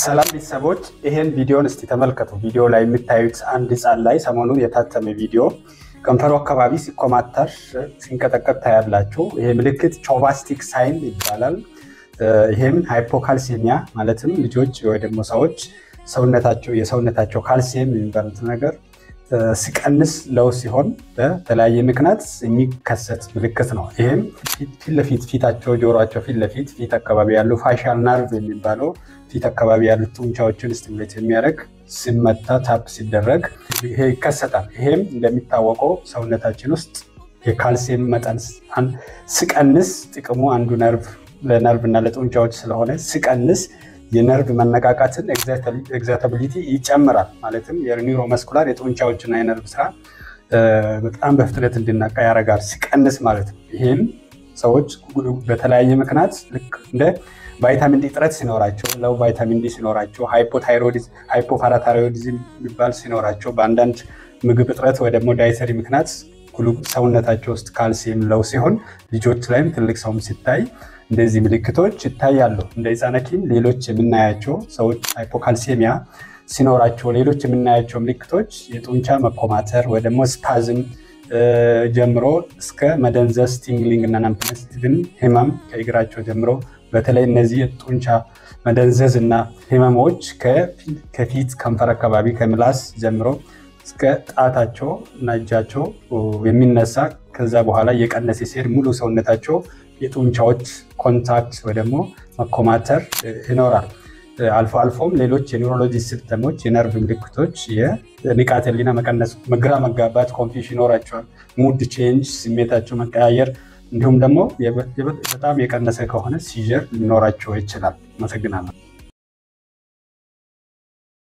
ሰላም ቤተሰቦች ይሄን ቪዲዮን እስቲ ተመልከቱ ቪዲዮ ላይ የምታዩት አንድ ህፃን ላይ ሰሞኑን የታተመ ቪዲዮ ከንፈሩ አካባቢ ሲኮማተር ሲንቀጠቀጥ ታያላችሁ ይሄ ምልክት ቾባስቲክ ሳይን ይባላል ይሄም ሃይፖካልሲሚያ ማለትም ልጆች ወይ ደግሞ ሰዎች የሰውነታቸው ካልሲየም የሚባሉት ነገር ሲቀንስ ለው ሲሆን በተለያየ ምክንያት የሚከሰት ምልክት ነው ይሄም ፊታቸው ጆሮአቸው ፊት አካባቢ ያለው ፋሻል ነርቭ የሚባለው ፊት አካባቢ ያሉት ጡንቻዎችን ስቲሙሌት የሚያደርግ ሲመታ ታፕ ሲደረግ ይሄ ይከሰታል ይሄም እንደሚታወቀው ሰውነታችን ውስጥ የካልሲየም መጠን ሲቀንስ ጥቅሙ አንዱ ለነርቭና ለጡንቻዎች ስለሆነ ሲቀንስ የነርቭ መነቃቃትን ኤግዛይታቢሊቲ ይጨምራል ማለትም የኒውሮማስኩላር የጡንቻዎችና የነርቭ ስራ በጣም በፍጥነት እንዲነቃ ያረጋል ሲቀንስ ማለት ነው ይሄም ሰዎች በተለያየ ምክንያት ልክ እንደ ቫይታሚን ዲ እጥረት ሲኖራቸው ለው ቫይታሚን ዲ ሲኖራቸው ሃይፖፓራታይሮይዲዝም የሚባል ሲኖራቸው በአንዳንድ ምግብ እጥረት ወይ ደግሞ ዳይተሪ ምክንያት ሰውነታቸው ውስጥ ካልሲየም ለው ሲሆን ልጆች ላይም ትልቅ ሰውም ሲታይ እንደዚህ ምልክቶች ይታያሉ እንደ ህፃናትም ሌሎች የምናያቸው ሰዎች ሃይፖካልሲሚያ ሲኖራቸው ሌሎች የምናያቸው ምልክቶች የጡንቻ መኮማተር ወይ ደግሞ ስፓዝም ጀምሮ እስከ መደንዘዝ ቲንግሊንግ እና ናምፕነስ ኢቭን ህመም ከእግራቸው ጀምሮ በተለይ እነዚህ የጡንቻ መደንዘዝ እና ህመሞች ከፊት ከንፈር አካባቢ ከምላስ ጀምሮ እስከ ጣታቸው እና እጃቸው የሚነሳ ከዛ በኋላ የቀነሰ ሲሄድ ሙሉ ሰውነታቸው የጡንቻዎች ኮንታክት ወይ ደግሞ መኮማተር ይኖራል አልፎም ሌሎች የኒውሮሎጂ ሲምፕተሞች የነርቭ ምልክቶች የንቃተ ህሊና መቀነስ ግራ መጋባት ኮንፊውዥን ይኖራቸዋል ሙድ ቼንጅ ስሜታቸው መቀያየር እንዲሁም ደግሞ በጣም የቀነሰ ከሆነ ሲጀር ሊኖራቸው ይችላል። አመሰግናለሁ።